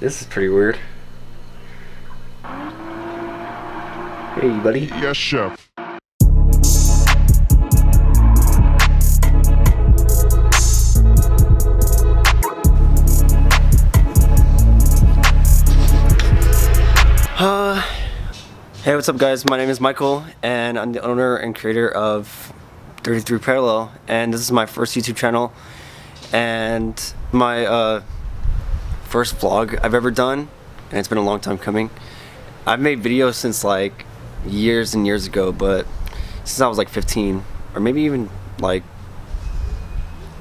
This is pretty weird. Hey, buddy. Yes, chef. Hey, what's up, guys? My name is Michael, and I'm the owner and creator of 33 Parallel, and this is my first YouTube channel, and my first vlog I've ever done, and it's been a long time coming. I've made videos since like years and years ago, but since I was like 15, or maybe even like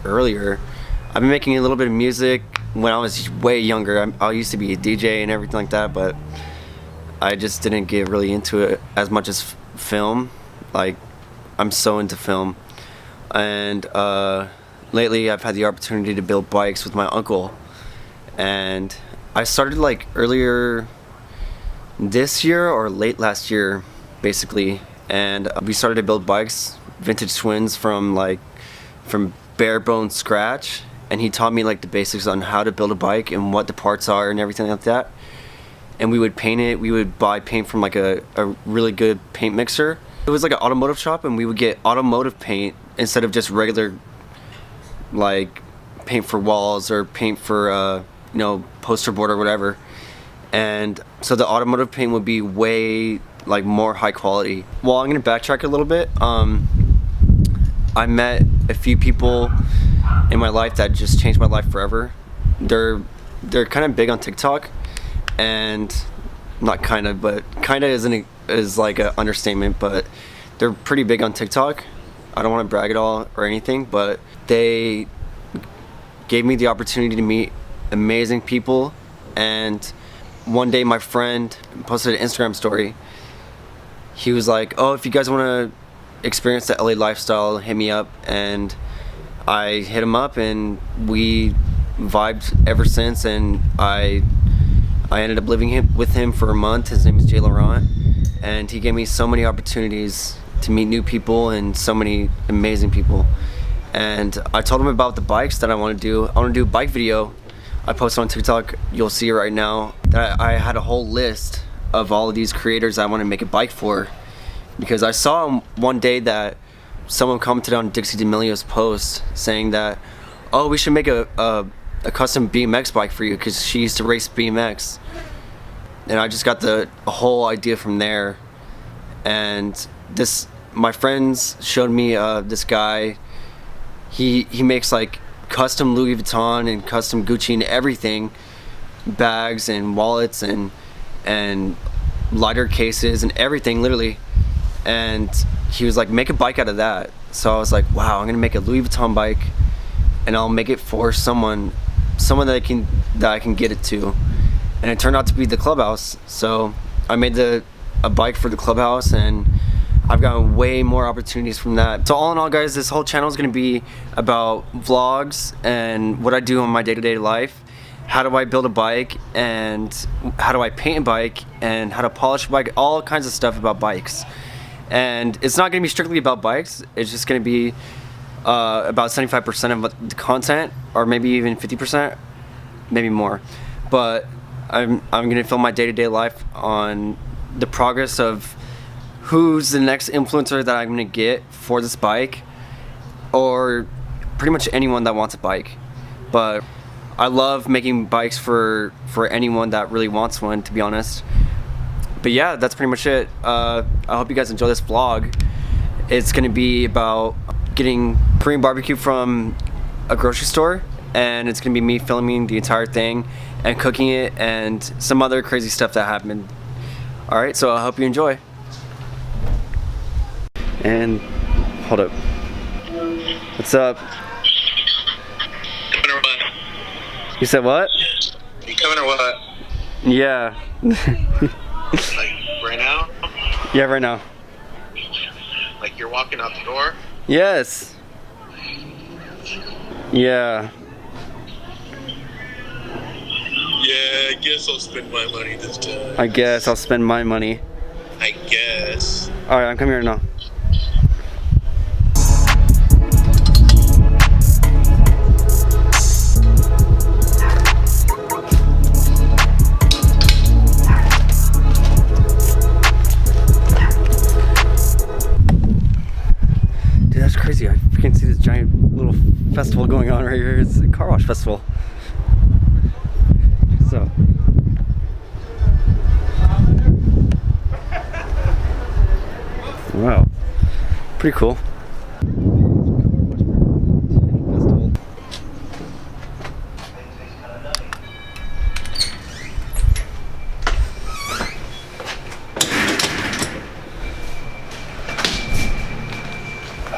earlier. I've been making a little bit of music when I was way younger. I used to be a DJ and everything like that, but I just didn't get really into it as much as film. Like, I'm so into film. And lately I've had the opportunity to build bikes with my uncle. And I started like earlier this year or late last year, basically. And we started to build bikes, vintage twins from bare bones scratch. And he taught me like the basics on how to build a bike and what the parts are and everything like that. And we would paint it. We would buy paint from like a really good paint mixer. It was like an automotive shop, and we would get automotive paint instead of just regular like paint for walls or paint for you know, poster board or whatever. And so the automotive paint would be way like more high quality. Well, I'm gonna backtrack a little bit. I met a few people in my life that just changed my life forever. They're kind of big on TikTok. And not kind of, but kind of is like an understatement, but they're pretty big on TikTok. I don't want to brag at all or anything, but they gave me the opportunity to meet amazing people. And one day my friend posted an Instagram story. He was like, oh, if you guys want to experience the LA lifestyle, hit me up. And I hit him up, and we vibed ever since. And I ended up living with him for a month. His name is Jay Laurent, and he gave me so many opportunities to meet new people and so many amazing people. And I told him about the bikes that I want to do. I want to do a bike video. I posted on TikTok, you'll see it right now, that I had a whole list of all of these creators I want to make a bike for, because I saw one day that someone commented on Dixie D'Amelio's post saying that, oh, we should make a custom BMX bike for you, because she used to race BMX. And I just got the whole idea from there. And my friends showed me this guy. He makes like custom Louis Vuitton and custom Gucci and everything, bags and wallets and lighter cases and everything, literally. And he was like, make a bike out of that. So I was like, wow, I'm gonna make a Louis Vuitton bike, and I'll make it for someone that I can get it to. And it turned out to be the Clubhouse. So I made a bike for the Clubhouse, and I've gotten way more opportunities from that. So all in all, guys, this whole channel is going to be about vlogs and what I do in my day-to-day life. How do I build a bike, and how do I paint a bike, and how to polish a bike, all kinds of stuff about bikes. And it's not going to be strictly about bikes. It's just going to be about 75% of the content, or maybe even 50%, maybe more. But I'm gonna film my day-to-day life on the progress of who's the next influencer that I'm gonna get for this bike, or pretty much anyone that wants a bike. But I love making bikes for anyone that really wants one, to be honest. But yeah, that's pretty much it. I hope you guys enjoy this vlog. It's gonna be about getting Korean barbecue from a grocery store, and it's gonna be me filming the entire thing and cooking it and some other crazy stuff that happened. Alright, so I hope you enjoy. And hold up. What's up? Coming or what? You said what? You coming or what? Yeah. Like right now? Yeah, right now. Like you're walking out the door? Yes. Yeah. Yeah, I guess I'll spend my money this time. I guess I'll spend my money. I guess. Alright, I'm coming here now. festival going on right here. It's a car wash festival. So. Wow. Pretty cool.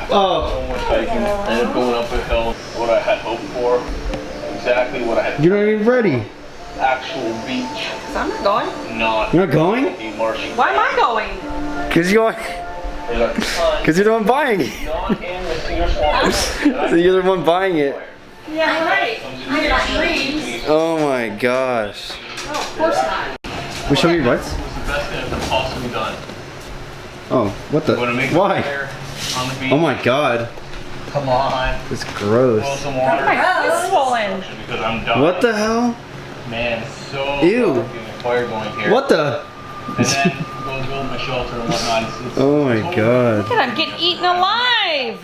So much hiking, ended up going up a hill. What I had hoped for, exactly what I had. You're not even ready. Actual beach. So I'm not going. Not. You're not going? The marshy. Why am I going? Cause you're the one buying it. Not in the Cedar Swamp. So you're the one buying it. Yeah, right. I got dreams. Oh my gosh. Oh, of course not. We show you your butts? It was the best thing I've possibly done. Oh, what the? I'm gonna make Why? fire on the beach. Oh my god. Come on. It's gross. Boil some water. My foot's swollen. Because I'm done. What the hell? Man, so Ew. getting a fire going here. What the? And then go build my shelter and whatnot. It's Oh my god. Look at I'm getting eaten alive.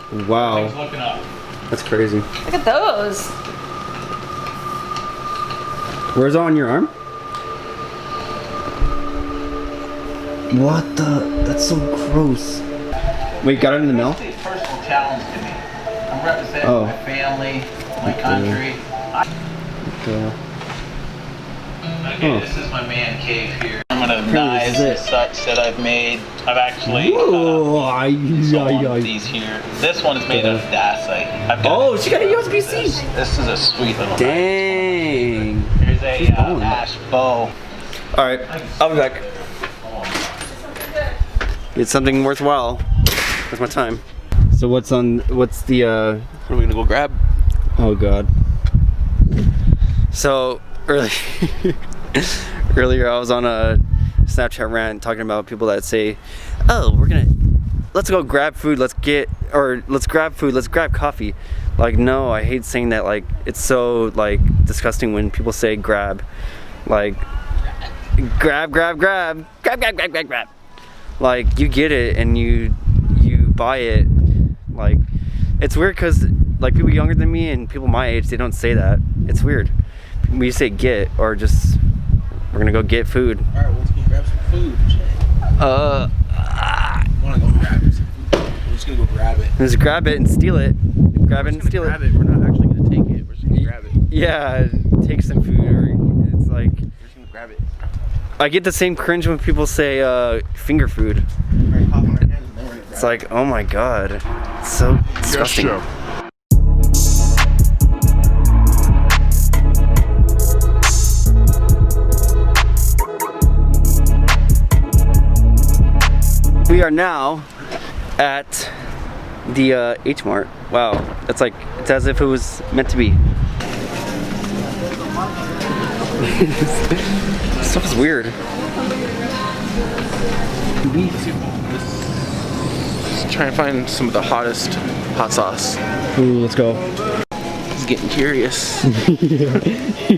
Things Wow. looking up. That's crazy. Look at those. Where's it on your arm? What the? That's so gross. Wait, got it in the mail? It's a personal challenge to me. I'm representing Oh. my family, my country. Okay, this is my man cave here. I'm gonna knives and such that I've made. I've actually sold these here. This one is made out of dacite. I've got Oh, she got a USB-C. This is a sweet little. Dang. Here's a She's balling. ash bow. Alright, I'll be back. It's something worthwhile with my time. So what's the What are we gonna go grab? oh god. So earlier I was on a Snapchat rant talking about people that say, oh, let's go grab food, let's grab food, let's grab coffee. Like, no, I hate saying that. Like, it's so like disgusting when people say grab. Like, grab. Like, you get it and you buy it. Like, it's weird because like people younger than me and people my age, they don't say that. It's weird. We say get or just we're gonna go get food. All right, well, let's go grab some food. Want to go grab some food? We're just gonna go grab it. Just grab it and steal it. Grab it and steal Grab it. it. We're not actually gonna take it. We're just gonna grab it. Yeah, take some food. Or it's like We're just gonna grab it. I get the same cringe when people say finger food. Right, pop in our hands and then we're gonna grab It's like, oh my god, it's so disgusting. We are now at the H Mart. Wow, it's as if it was meant to be. Stuff is weird. Let's try and find some of the hottest hot sauce. Ooh, let's go. He's getting curious. Hey,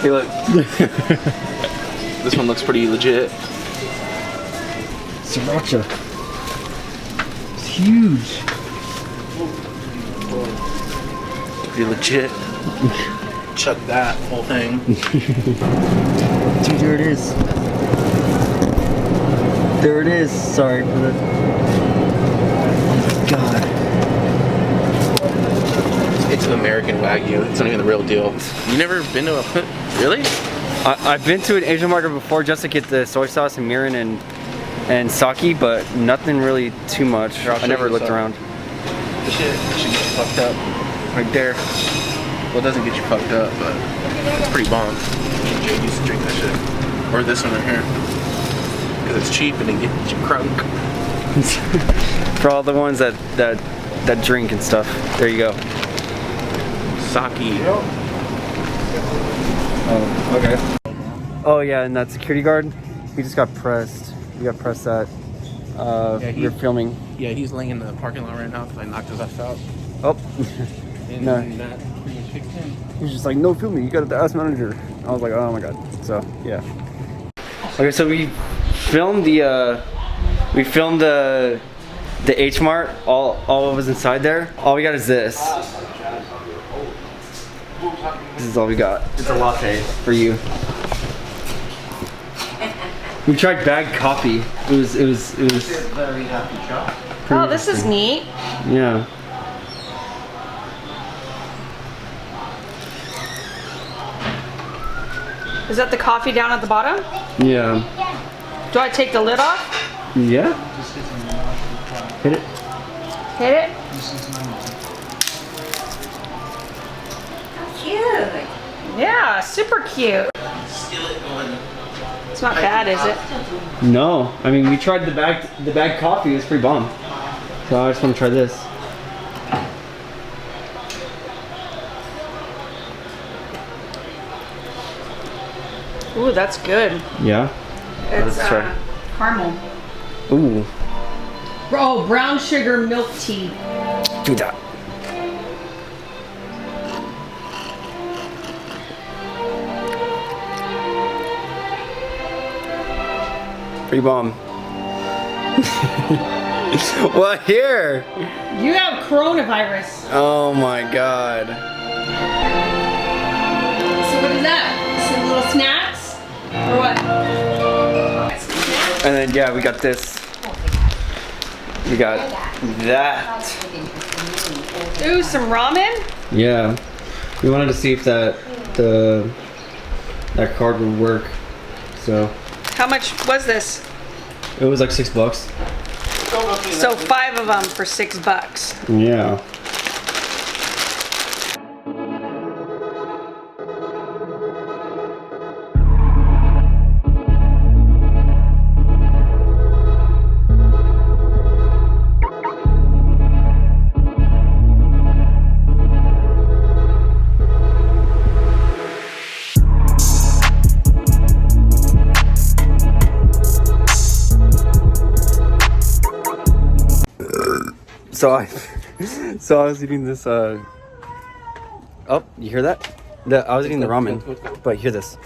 look. This one looks pretty legit. Sriracha. It's huge. Pretty legit. Chuck that whole thing. Dude, there it is. There it is. Sorry for the. God. It's an American Wagyu. It's not even the real deal. You never been to a... Really? I've been to an Asian market before just to get the soy sauce and mirin and sake, but nothing really too much. Here, I'll show I never you looked some. around. This shit get you fucked up. Right there. Well, it doesn't get you fucked up, but it's pretty bomb. Jay used to drink that shit. Or this one right here. Because it's cheap and it gets you crunk. For all the ones that drink and stuff. There you go. Sake. Oh, okay. Oh yeah, and that security guard, he just got pressed. He got pressed that you're filming. Yeah, he's laying in the parking lot right now because I knocked his ass out. Oh. And No. that pretty much fixed him. He's just like, no filming, you got to ask manager. I was like, oh my god. So yeah. Okay, so we filmed the the H Mart. All of us inside there. All we got is this. This is all we got. It's a latte for you. We tried bagged coffee. It was Very happy shop. Oh, this is neat. yeah. Is that the coffee down at the bottom? Yeah. Do I take the lid off? Yeah. Hit it. Hit it? Cute. Yeah, super cute. It's not bad, is it? No. I mean, we tried the bagged coffee. It was pretty bomb. So I just want to try this. Ooh, that's good. Yeah. It's Let's try. caramel. Ooh. Oh, brown sugar milk tea. Do that. Pretty bomb. What here? You have coronavirus. Oh my god. So what is that? Some little snacks? Or what? And then yeah, we got this. We got that. Ooh, some ramen? Yeah. We wanted to see if that card would work. So How much was this? it was like $6. So 5 of them for $6. Yeah. So I was eating this oh, you hear that? I was eating the ramen. But hear this.